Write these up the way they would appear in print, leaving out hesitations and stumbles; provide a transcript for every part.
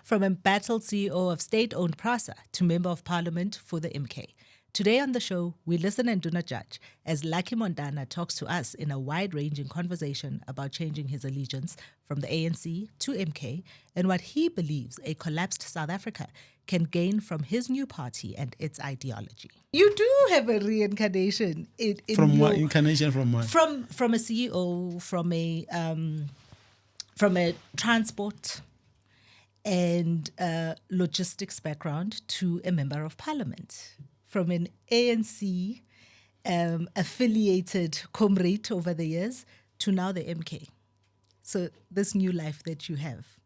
From Embattled CEO of state-owned PRASA to Member of Parliament for the MK. Today on the show, we listen and do not judge as Lucky Montana talks to us in a wide-ranging conversation about changing his allegiance from the ANC to MK and what he believes a collapsed South Africa can gain from his new party and its ideology. You do have a reincarnation in from what incarnation from what? From a CEO, from a transport and logistics background to a member of parliament, from an ANC affiliated comrade over the years to now the MK. So this new life that you have,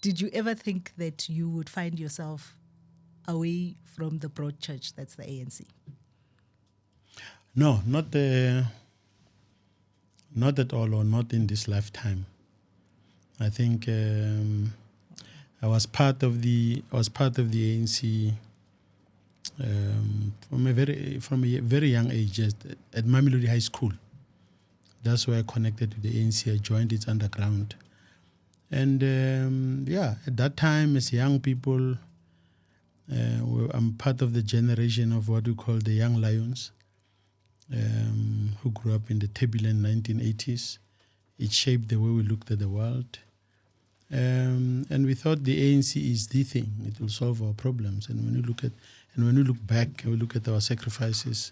did you ever think that you would find yourself away from the broad church that's the ANC? No, not at all, or not in this lifetime. I think I was part of the ANC from a very young age at Mamelodi High School. That's where I connected to the ANC. I joined its underground, and at that time, as young people, I'm part of the generation of what we call the young lions, who grew up in the turbulent 1980s. It shaped the way we looked at the world. And we thought the ANC is the thing; it will solve our problems. And when we look back, we look at our sacrifices,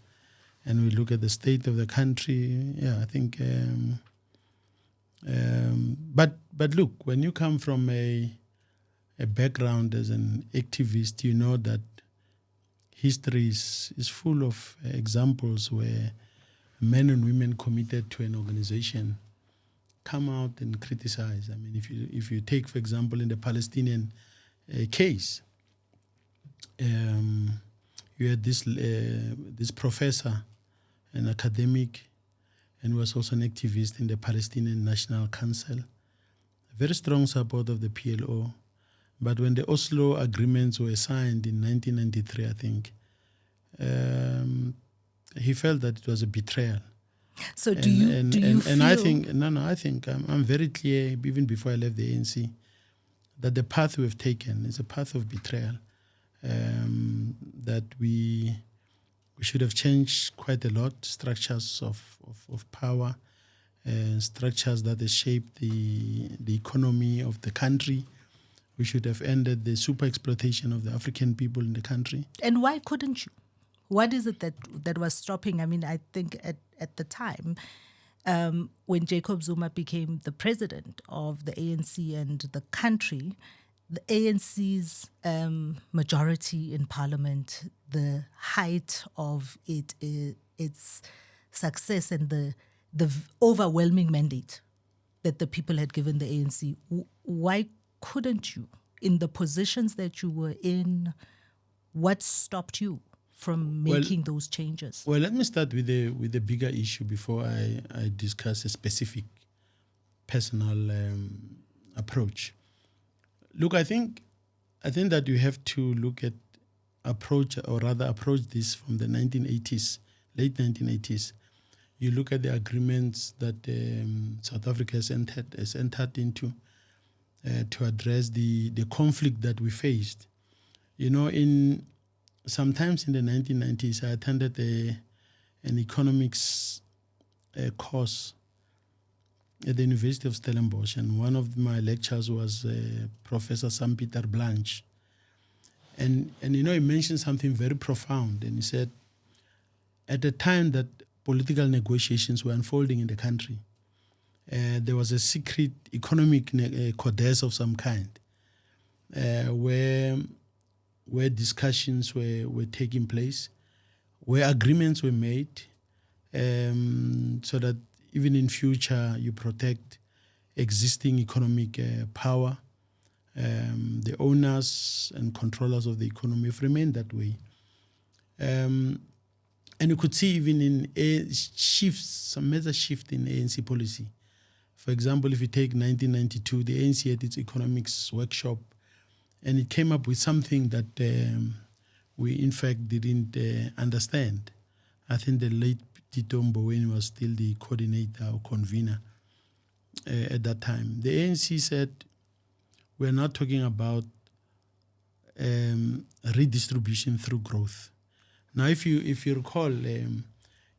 and we look at the state of the country. I think. But look, when you come from a background as an activist, you know that history is full of examples where men and women committed to an organization come out and criticize. I mean, if you take, for example, in the Palestinian case, you had this professor, an academic, and was also an activist in the Palestinian National Council, a very strong support of the PLO. But when the Oslo agreements were signed in 1993, I think, he felt that it was a betrayal. So do you feel? I think I'm very clear, even before I left the ANC, that the path we've taken is a path of betrayal. That we should have changed quite a lot, structures of power, structures that have shaped the economy of the country. We should have ended the super exploitation of the African people in the country. And why couldn't you? What is it that was stopping? I mean, I think at the time, when Jacob Zuma became the president of the ANC and the country, the ANC's majority in parliament, the height of its success and the overwhelming mandate that the people had given the ANC, why couldn't you, in the positions that you were in, what stopped you from making those changes? Well, let me start with the bigger issue before I discuss a specific personal approach. Look, I think that you have to approach this from the 1980s, late 1980s. You look at the agreements that South Africa has entered into to address the conflict that we faced. You know, sometimes in the 1990s, I attended an economics course at the University of Stellenbosch, and one of my lecturers was Professor Sam-Peter Blanche. And you know, he mentioned something very profound, and he said, at the time that political negotiations were unfolding in the country, there was a secret economic codex of some kind, where discussions were taking place, where agreements were made, so that even in future you protect existing economic power. The owners and controllers of the economy have remained that way. And you could see even in some major shift in ANC policy. For example, if you take 1992, the ANC had its economics workshop, and it came up with something that we in fact didn't understand. I think the late Tito Mboweni was still the coordinator or convener at that time. The ANC said, we're not talking about redistribution through growth. Now, if you recall, in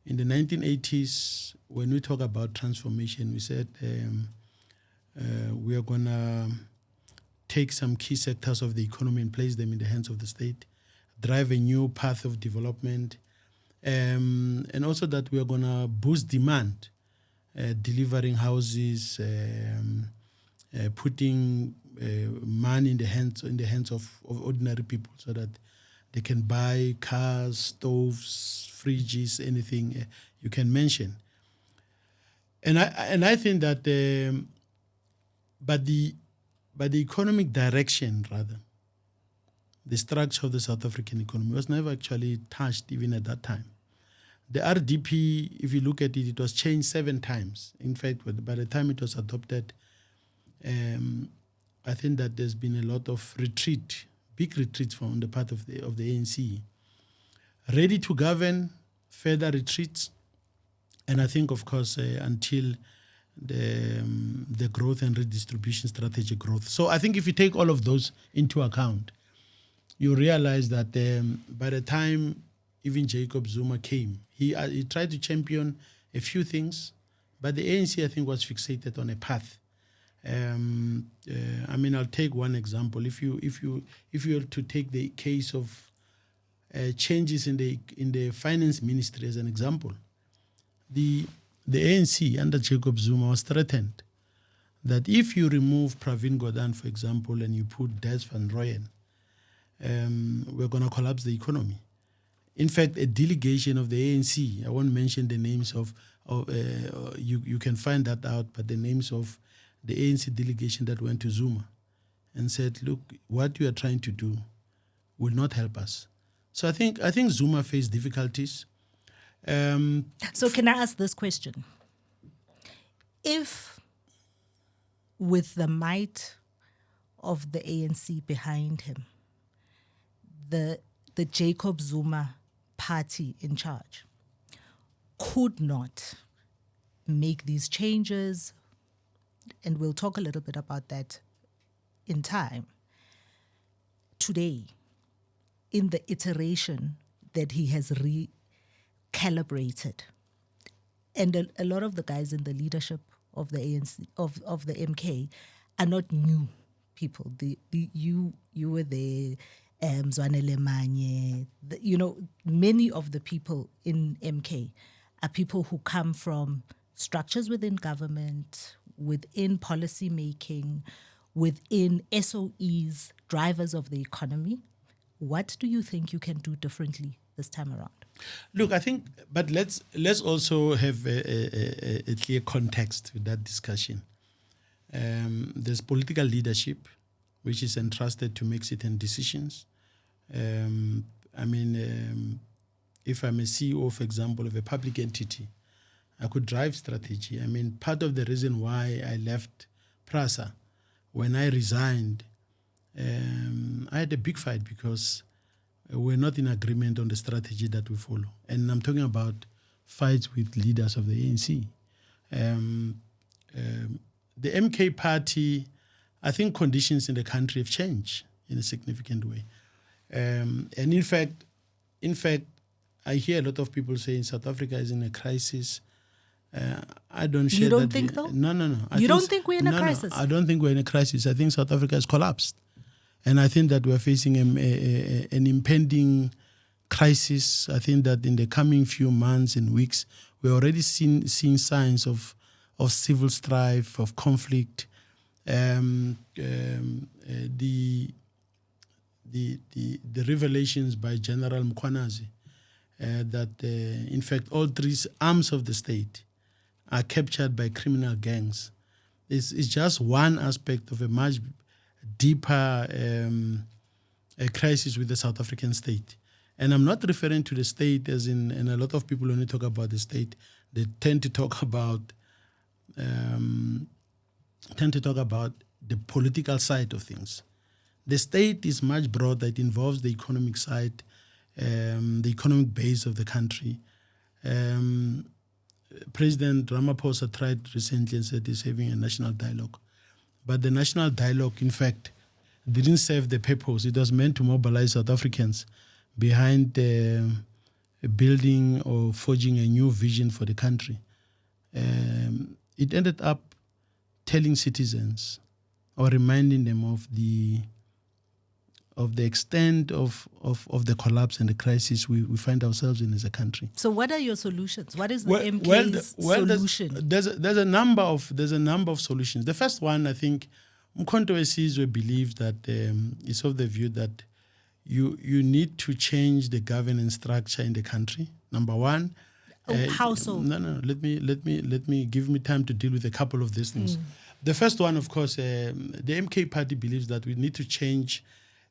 the 1980s, when we talk about transformation, we said we are going to take some key sectors of the economy and place them in the hands of the state, drive a new path of development, and also that we are going to boost demand, delivering houses, putting money in the hands of ordinary people so that they can buy cars, stoves, fridges, anything you can mention. And I think that, but the economic direction, rather, the structure of the South African economy was never actually touched even at that time. The RDP, if you look at it, it was changed 7 times. In fact, by the time it was adopted, I think that there's been a lot of big retreats from the part of the ANC. Ready to govern, further retreats, and I think, of course, until the growth and redistribution strategy growth. So I think if you take all of those into account, you realize that by the time even Jacob Zuma came, he tried to champion a few things, but the ANC, I think, was fixated on a path. I'll take one example. If you were to take the case of changes in the finance ministry as an example, the ANC under Jacob Zuma was threatened that if you remove Pravin Gordhan, for example, and you put Des van Rooyen, we're going to collapse the economy. In fact, a delegation of the ANC, I won't mention the names you can find that out, but the names of the ANC delegation that went to Zuma and said, look, what you are trying to do will not help us. So I think Zuma faced difficulties. So can I ask this question? If with the might of the ANC behind him, the Jacob Zuma party in charge could not make these changes, and we'll talk a little bit about that in time, today, in the iteration that he has recalibrated, and a lot of the guys in the leadership of the ANC, of the MK, are not new people. You were there, Zwanele Manye, many of the people in MK are people who come from structures within government, within policy making, within SOEs, drivers of the economy. What do you think you can do differently this time around? Look, I think, but let's also have a clear context with that discussion. There's political leadership, which is entrusted to make certain decisions. If I'm a CEO, for example, of a public entity, I could drive strategy. Part of the reason why I left PRASA, when I resigned, I had a big fight because we're not in agreement on the strategy that we follow. And I'm talking about fights with leaders of the ANC. The MK party, I think conditions in the country have changed in a significant way. And in fact, I hear a lot of people saying South Africa is in a crisis. I don't share that. You don't think so? No. You don't think we're in a crisis? No, I don't think we're in a crisis. I think South Africa has collapsed. And I think that we're facing an impending crisis. I think that in the coming few months and weeks, we're already seeing signs of civil strife, of conflict. The revelations by General Mkhwanazi that, in fact, all 3 arms of the state are captured by criminal gangs. It's just one aspect of a much deeper crisis with the South African state. And I'm not referring to the state as in, and a lot of people when they talk about the state, they tend to talk about the political side of things. The state is much broader. It involves the economic side, the economic base of the country. President Ramaphosa tried recently and said he's having a national dialogue. But the national dialogue, in fact, didn't serve the purpose. It was meant to mobilize South Africans behind building or forging a new vision for the country. It ended up telling citizens or reminding them of the extent of the collapse and the crisis we find ourselves in as a country. So what are your solutions? What is the MK's solution? There's a number of solutions. The first one, I think, Mkhonto Wesizwe believes that is of the view that you need to change the governance structure in the country. Number one. How so? No. Let me give me time to deal with a couple of these things. The first one, of course, the MK party believes that we need to change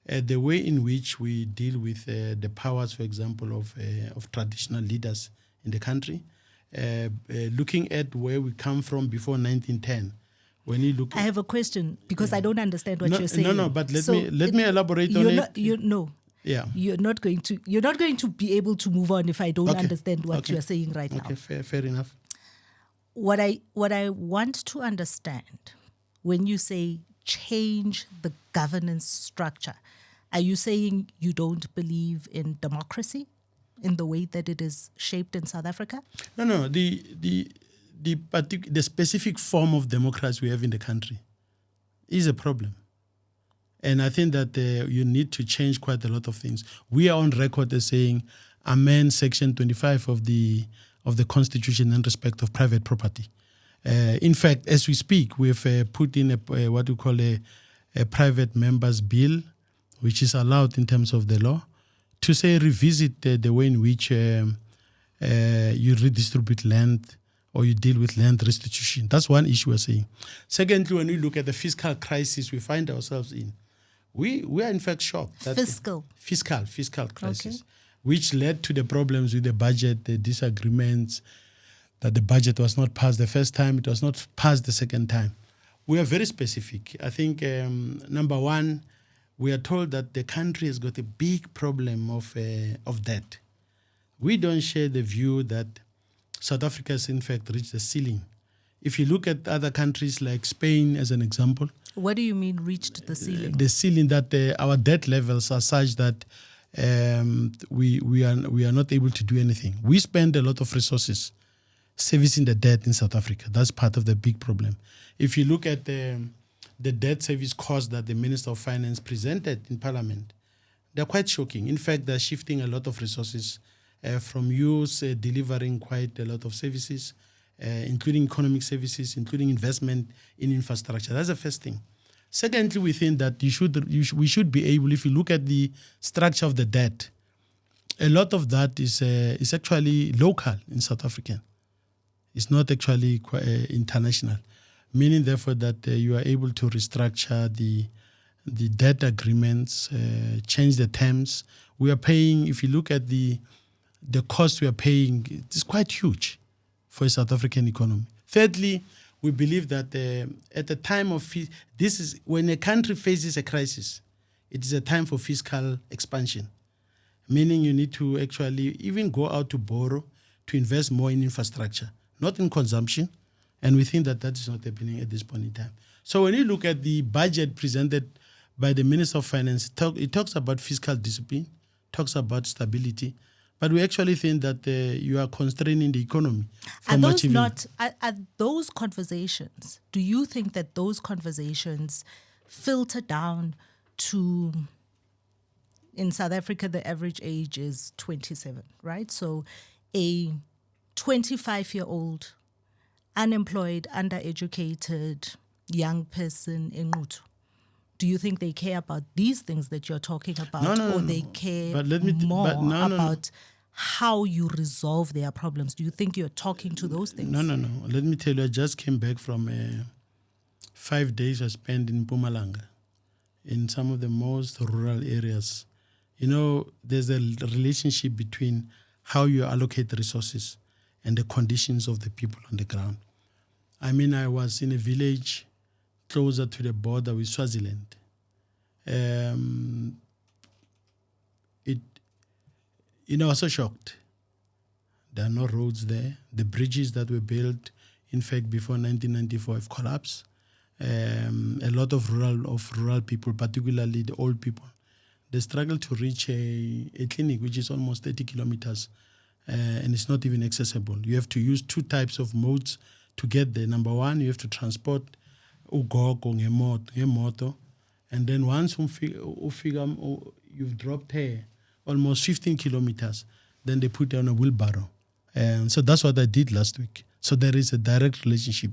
the way in which we deal with the powers, for example, of traditional leaders in the country. Looking at where we come from before 1910. When you look, I have a question because I don't understand what you're saying. No, but let me elaborate on it. Yeah. You're not going to be able to move on if I don't understand what you're saying right now. Okay, fair enough. What I want to understand when you say change the governance structure, are you saying you don't believe in democracy in the way that it is shaped in South Africa? No. The specific form of democracy we have in the country is a problem. And I think that you need to change quite a lot of things. We are on record as saying amend Section 25 of the Constitution in respect of private property. In fact, as we speak, we have put in what we call a private members bill, which is allowed in terms of the law, to say revisit the way in which you redistribute land or you deal with land restitution. That's one issue we're saying. Secondly, when we look at the fiscal crisis we find ourselves in, we are in fact shocked. That fiscal crisis, which led to the problems with the budget, the disagreements, that the budget was not passed the first time, it was not passed the second time. We are very specific. I think, number one, we are told that the country has got a big problem of debt. We don't share the view that South Africa has in fact reached the ceiling. If you look at other countries like Spain as an example. What do you mean reached the ceiling? The ceiling that our debt levels are such that we are not able to do anything. We spend a lot of resources servicing the debt in South Africa. That's part of the big problem. If you look at the debt service costs that the Minister of Finance presented in Parliament, they're quite shocking. In fact, they're shifting a lot of resources from use delivering quite a lot of services, including economic services, including investment in infrastructure. That's the first thing. Secondly, we think that we should be able, if you look at the structure of the debt, a lot of that is actually local in South Africa. It's not actually international, meaning therefore that you are able to restructure the debt agreements, change the terms. We are paying, if you look at the cost we are paying, it is quite huge for a South African economy. Thirdly, we believe that at the time of this is when a country faces a crisis, it is a time for fiscal expansion, meaning you need to actually even go out to borrow to invest more in infrastructure, not in consumption, and we think that is not happening at this point in time. So when you look at the budget presented by the Minister of Finance, it talks about fiscal discipline, talks about stability, but we actually think that you are constraining the economy. Are those conversations, do you think that those conversations filter down to, in South Africa, the average age is 27, right? So a 25-year-old, unemployed, undereducated young person in Ngutu, do you think they care about these things that you're talking about, or they care about how you resolve their problems? Do you think you're talking to those things? No. Let me tell you, I just came back from 5 days I spent in Mpumalanga, in some of the most rural areas. You know, there's a relationship between how you allocate resources and the conditions of the people on the ground. I mean, I was in a village closer to the border with Swaziland. I was so shocked. There are no roads there. The bridges that were built, in fact, before 1994 have collapsed. a lot of rural people, particularly the old people. They struggle to reach a clinic which is almost 30 kilometers, and it's not even accessible. You have to use two types of modes to get there. Number one, you have to transport ugogo ngemoto, and then once you've dropped here almost 15 kilometers, then they put you on a wheelbarrow. And so that's what I did last week. So there is a direct relationship.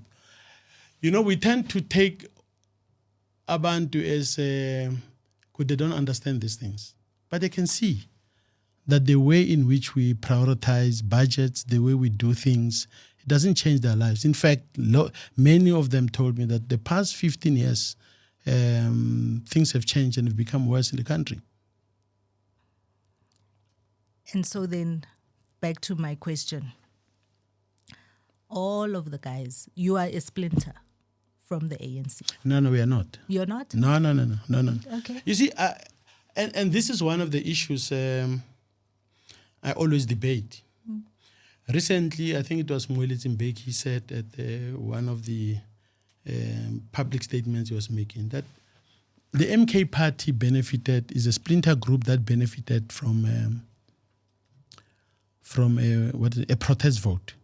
You know, we tend to take abantu as they don't understand these things. But they can see that the way in which we prioritize budgets, the way we do things, it doesn't change their lives. In fact, many of them told me that the past 15 years, things have changed and have become worse in the country. And so then, back to my question. All of the guys, you are a splinter from the ANC. No, we are not. You're not? No. Okay. You see, and this is one of the issues I always debate. Recently, I think it was Mweli Zimbeki, he said at one of the public statements he was making that the MK party is a splinter group that benefited from a protest vote.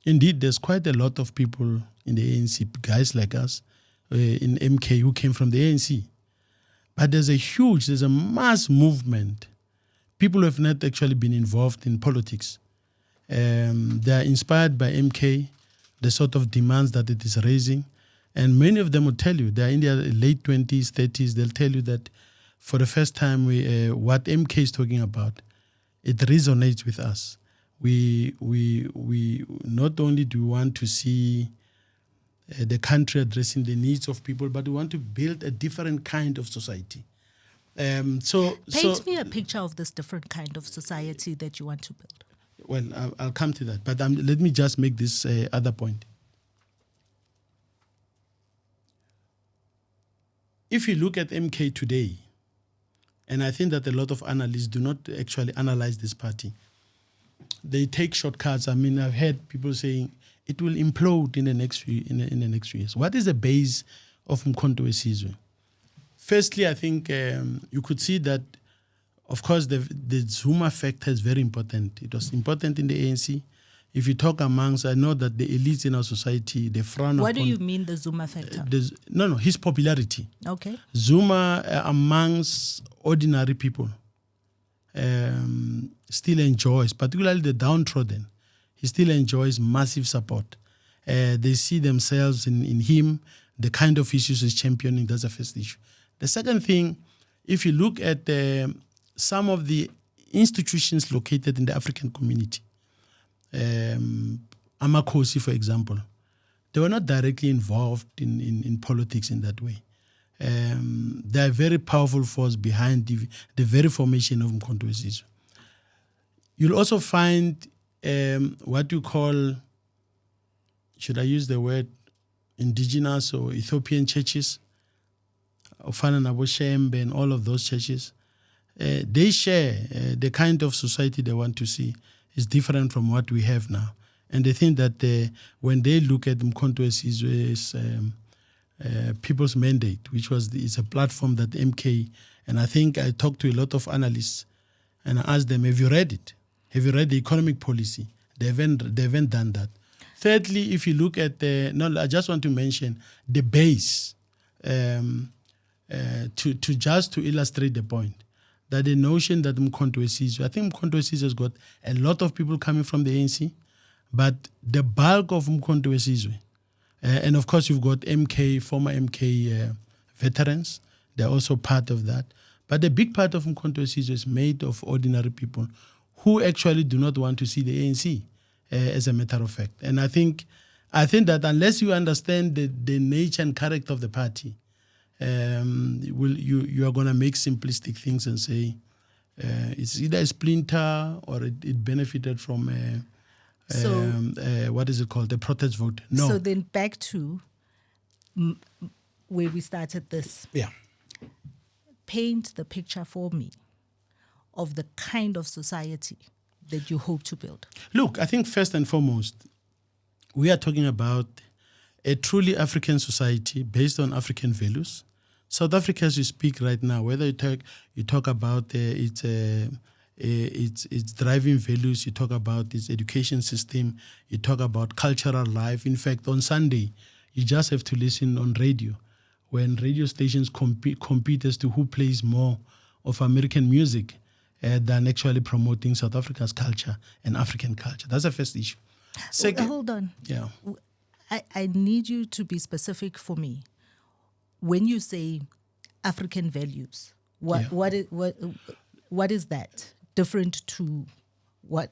Indeed, there's quite a lot of people in the ANC, guys like us, in MK who came from the ANC. But there's a mass movement. People who have not actually been involved in politics. They are inspired by MK, the sort of demands that it is raising. And many of them will tell you, they're in their late 20s, 30s, they'll tell you that for the first time, what MK is talking about, it resonates with us. We not only do we want to see the country addressing the needs of people, but we want to build a different kind of society. Paint me a picture of this different kind of society that you want to build. Well, I'll come to that, but let me just make this other point. If you look at MK today, and I think that a lot of analysts do not actually analyze this party, they take shortcuts. I mean, I've heard people saying it will implode in the next few years. What is the base of Mkhonto weSizwe? Firstly, I think you could see that, of course, the Zuma factor is very important. It was important in the ANC. If you talk amongst, I know that the elites in our society, they frown upon... What do you mean, the Zuma factor? His popularity. Okay. Zuma, amongst ordinary people, still enjoys, particularly the downtrodden, he still enjoys massive support. They see themselves in him, the kind of issues he's championing. That's the first issue. The second thing, if you look at some of the institutions located in the African community, Amakosi, for example, they were not directly involved in politics in that way. They are a very powerful force behind the very formation of Mkhonto weSizwe. You'll also find what you call, should I use the word, indigenous or Ethiopian churches, Ofana Nabo Shembe and all of those churches. They share the kind of society they want to see is different from what we have now. And they think that when they look at Mkhonto weSizwe's People's Mandate, which is a platform that MK, and I think I talked to a lot of analysts and I asked them, have you read it? Have you read the economic policy? They haven't done that. Thirdly, if you look at I just want to mention the base to illustrate the point that the notion that Mkhonto weSizwe, I think Mkhonto weSizwe has got a lot of people coming from the ANC, but the bulk of Mkhonto weSizwe, and of course you've got former MK veterans, they're also part of that. But the big part of Mkhonto weSizwe is made of ordinary people who actually do not want to see the ANC, as a matter of fact. And I think that unless you understand the nature and character of the party, you are going to make simplistic things and say it's either a splinter or it benefited from what is it called, the protest vote. No. So then back to where we started this. Yeah. Paint the picture for me of the kind of society that you hope to build. Look, I think first and foremost, we are talking about a truly African society based on African values. South Africa, as we speak right now, whether you talk about its driving values, you talk about its education system, you talk about cultural life. In fact, on Sunday, you just have to listen on radio when radio stations compete as to who plays more of American music than actually promoting South Africa's culture and African culture. That's the first issue. Second, Hold on. yeah. I need you to be specific for me. When you say African values, what is that different to what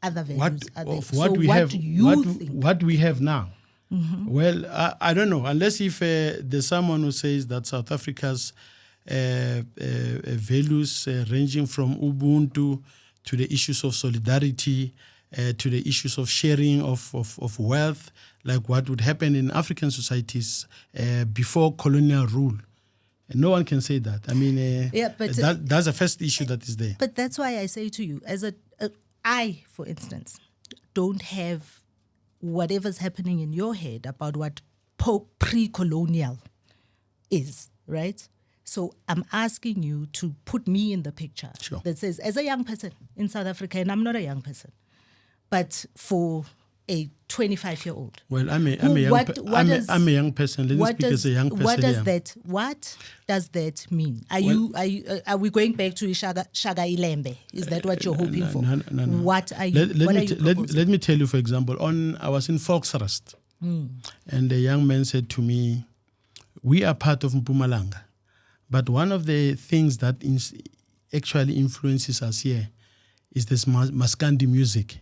other values are there? What we have now. Mm-hmm. Well, I don't know, unless if there's someone who says that South Africa's values ranging from Ubuntu to the issues of solidarity, to the issues of sharing of wealth, like what would happen in African societies before colonial rule. And no one can say that. I mean, that's the first issue that is there. But that's why I say to you, I, for instance, don't have whatever's happening in your head about what pre-colonial is, right? So I'm asking you to put me in the picture. Sure. That says, as a young person in South Africa, and I'm not a young person, but for a 25-year-old. Well, I'm a young person. Let me speak as a young person. What does that mean? Are we going back to Shaga Ilembe? Is that what you're hoping for? No. What are you? Let me tell you, for example, I was in Volksrust, and a young man said to me, "We are part of Mpumalanga, but one of the things that actually influences us here is this Maskandi music,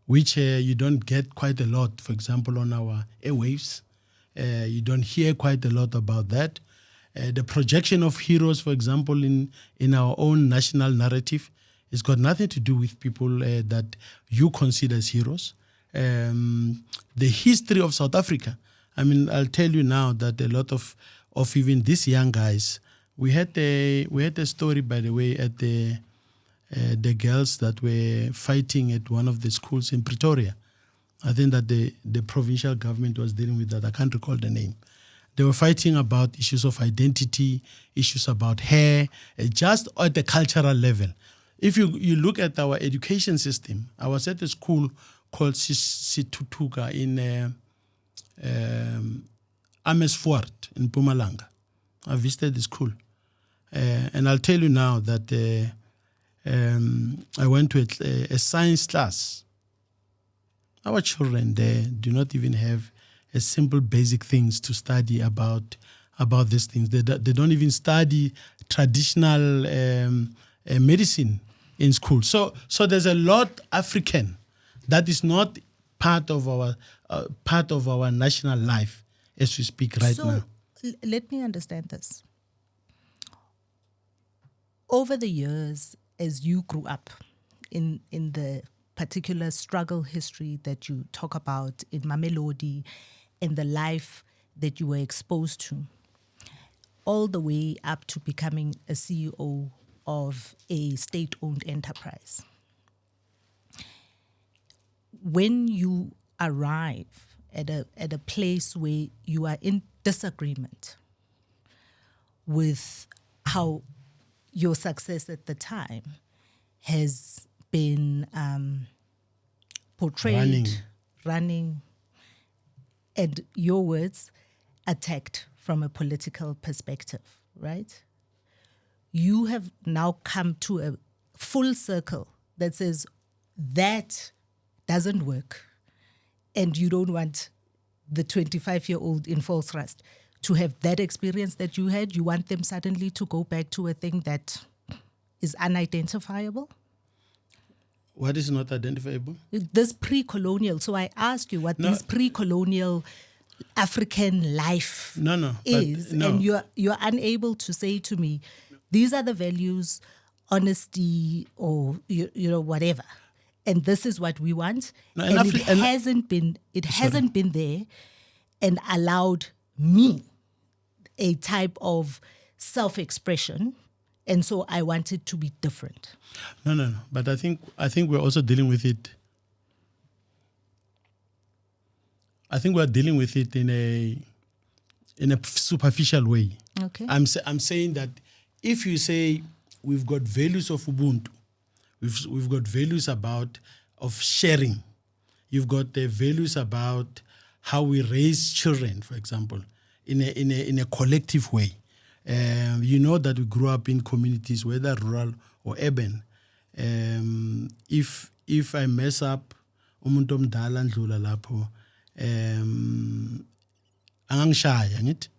which you don't get quite a lot, for example, on our airwaves. You don't hear quite a lot about that. The projection of heroes, for example, in our own national narrative, it's got nothing to do with people that you consider as heroes. The history of South Africa, I mean, I'll tell you now that a lot of even these young guys, we had a story, by the way, at the girls that were fighting at one of the schools in Pretoria. I think that the provincial government was dealing with that. I can't recall the name. They were fighting about issues of identity, issues about hair, just at the cultural level. If you look at our education system, I was at a school called Situtuka in Amersfoort in Mpumalanga. I visited the school. And I'll tell you now that I went to a science class. Our children there do not even have a simple basic things to study about these things. They don't even study traditional medicine in school. So there's a lot African that is not part of our national life as we speak right now. So let me understand this. Over the years, as you grew up in the particular struggle history that you talk about in Mamelodi and the life that you were exposed to, all the way up to becoming a CEO of a state-owned enterprise. When you arrive at a place where you are in disagreement with how your success at the time has been portrayed, running, and your words, attacked from a political perspective, right? You have now come to a full circle that says that doesn't work, and you don't want the 25-year-old in Volksrust to have that experience that you had. You want them suddenly to go back to a thing that is unidentifiable? What is not identifiable? This pre-colonial. So I ask you what this pre-colonial African life is, and you're unable to say to me, these are the values, honesty, or whatever, and this is what we want. It hasn't been there, and allowed me a type of self-expression. And so I want it to be different. No. But I think we're also dealing with it. I think we're dealing with it in a superficial way. Okay. I'm saying that if you say we've got values of Ubuntu, we've got values of sharing, you've got the values about how we raise children, for example, in a collective way. You know that we grew up in communities, whether rural or urban. If I mess up, umuntu omdala ndlula lapho, angangishaya ngithi,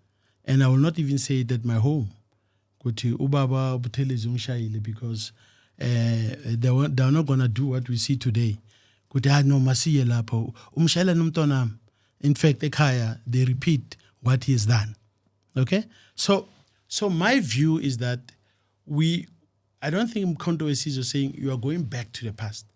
and I will not even say it at my home. Kuthi ubaba ubuthelezi ungishayile because they're not going to do what we see today. Kuthi no masiye lapho umshayela nomntwana. In fact, ekhaya they repeat what he has done. Okay? So my view is that I don't think Mkhonto is saying you are going back to the past,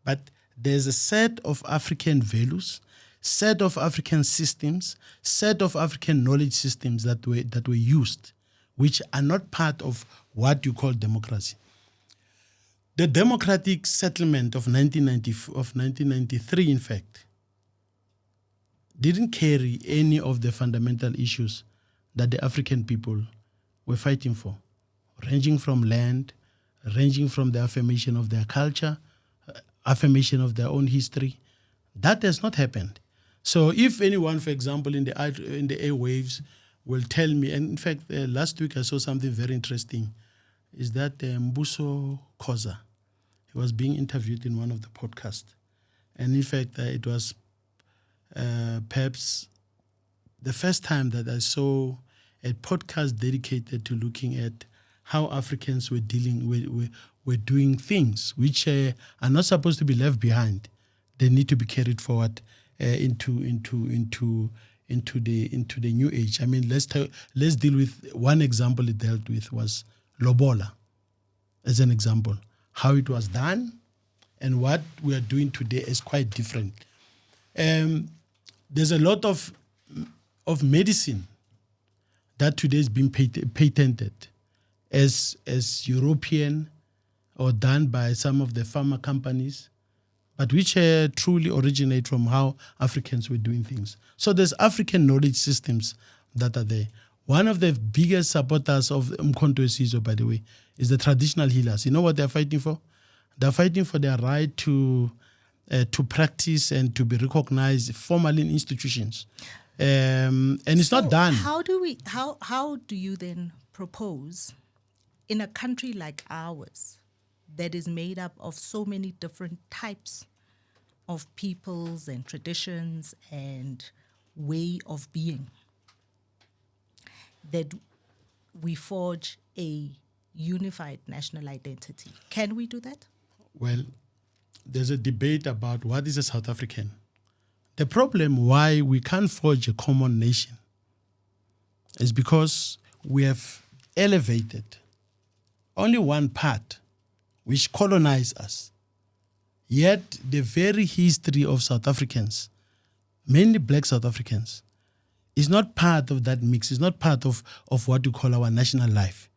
but there's a set of African values, set of African systems, set of African knowledge systems that were used, which are not part of what you call democracy. The democratic settlement of 1993, in fact, didn't carry any of the fundamental issues that the African people were fighting for, ranging from land, ranging from the affirmation of their culture, affirmation of their own history. That has not happened. So if anyone, for example, in the airwaves will tell me, and in fact, last week I saw something very interesting, is that Mbuso Khoza, he was being interviewed in one of the podcasts. And in fact, it was perhaps the first time that I saw a podcast dedicated to looking at how Africans were doing things which are not supposed to be left behind. They need to be carried forward into the new age. I mean, let's deal with one example it dealt with was Lobola, as an example. How it was done and what we are doing today is quite different. There's a lot of medicine that today is being patented as European or done by some of the pharma companies, but which truly originate from how Africans were doing things. So there's African knowledge systems that are there. One of the biggest supporters of Mkhonto Sizwe, by the way, is the traditional healers. You know what they're fighting for? They're fighting for their right to practice and to be recognized formally in institutions. And it's not done. How do you then propose in a country like ours that is made up of so many different types of peoples and traditions and way of being, that we forge a unified national identity? Can we do that? Well, there's a debate about what is a South African. The problem why we can't forge a common nation is because we have elevated only one part which colonized us. Yet the very history of South Africans, mainly black South Africans, is not part of that mix. It's not part of what you call our national life.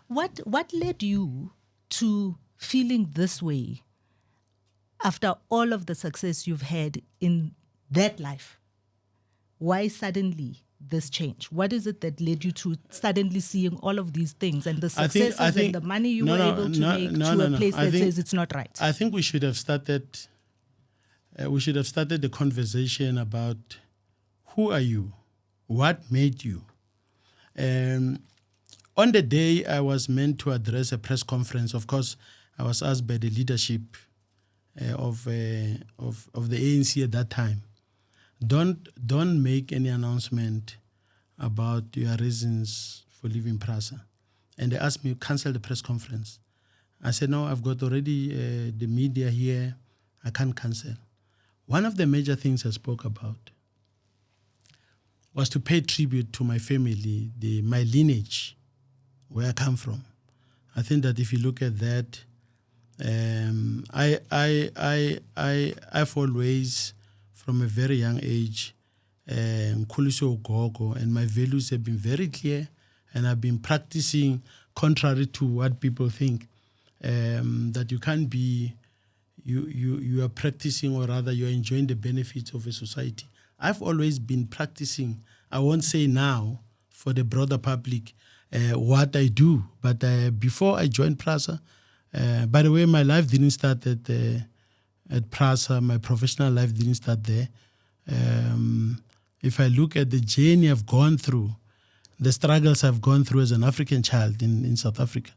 What led you to feeling this way after all of the success you've had in that life? Why suddenly this change? What is it that led you to suddenly seeing all of these things and the successes and the money you were able to make to a place that says it's not right? I think we should have started. We should have started the conversation about who are you, what made you. On the day I was meant to address a press conference, of course, I was asked by the leadership of the ANC at that time, don't make any announcement about your reasons for leaving PRASA. And they asked me to cancel the press conference. I said, no, I've got already the media here. I can't cancel. One of the major things I spoke about was to pay tribute to my family, my lineage, where I come from. I think that if you look at that, I've always, from a very young age, Nkhuliso Gogo, and my values have been very clear, and I've been practicing contrary to what people think, that you can't be you are practicing, or rather you are enjoying the benefits of a society. I've always been practicing, I won't say now for the broader public what I do, but before I joined PRASA, by the way, my life didn't start at PRASA. My professional life didn't start there. If I look at the journey I've gone through, the struggles I've gone through as an African child in South Africa,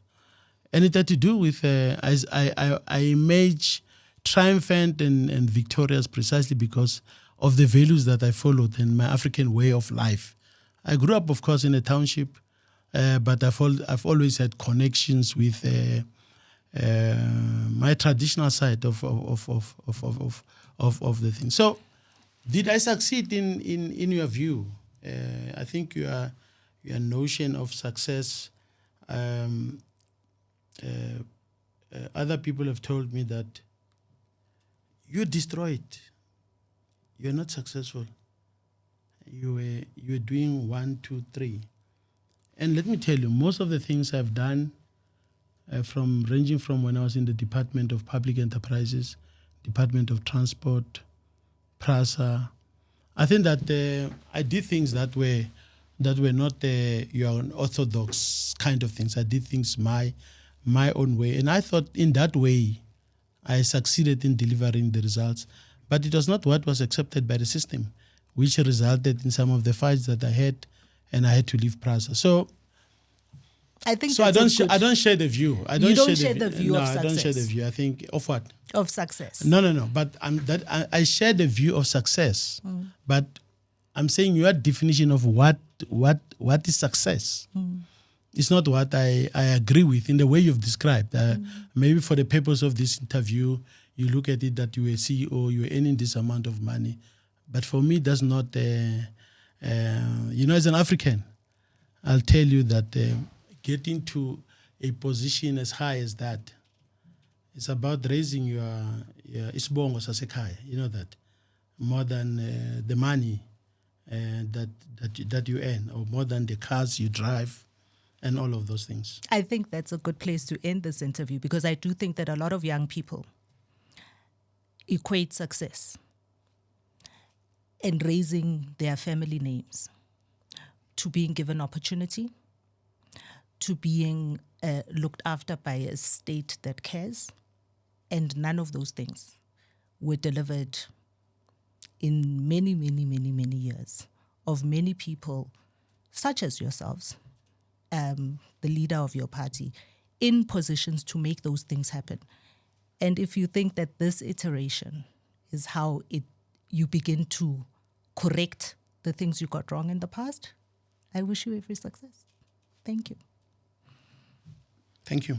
and it had to do with I emerge triumphant and victorious precisely because of the values that I followed and my African way of life. I grew up, of course, in a township, but I've always had connections with my traditional side of the thing. So, did I succeed in your view? I think your notion of success. Other people have told me that you destroyed. You're not successful. You were doing 1, 2, 3. And let me tell you, most of the things I've done, ranging from when I was in the Department of Public Enterprises, Department of Transport, PRASA, I think that I did things that were not your orthodox kind of things. I did things my own way, and I thought in that way I succeeded in delivering the results. But it was not what was accepted by the system, which resulted in some of the fights that I had, and I had to leave PRASA. So I think so I don't share the view. I don't share the view of I success. don't share the view. I think of what? Of success. No. But I share the view of success. But I'm saying your definition of what is success. It's not what I agree with in the way you've described. Maybe for the purpose of this interview, you look at it that you're a CEO, you're earning this amount of money. But for me, that's not, as an African, I'll tell you that getting to a position as high as that, it's about raising your isibongo sasekhaya, you know that, more than the money that you earn, or more than the cars you drive, and all of those things. I think that's a good place to end this interview, because I do think that a lot of young people equate success and raising their family names to being given opportunity, to being looked after by a state that cares, and none of those things were delivered in many, many, many, many years of many people, such as yourselves, the leader of your party, in positions to make those things happen. And if you think that this iteration is how you begin to correct the things you got wrong in the past, I wish you every success. Thank you. Thank you.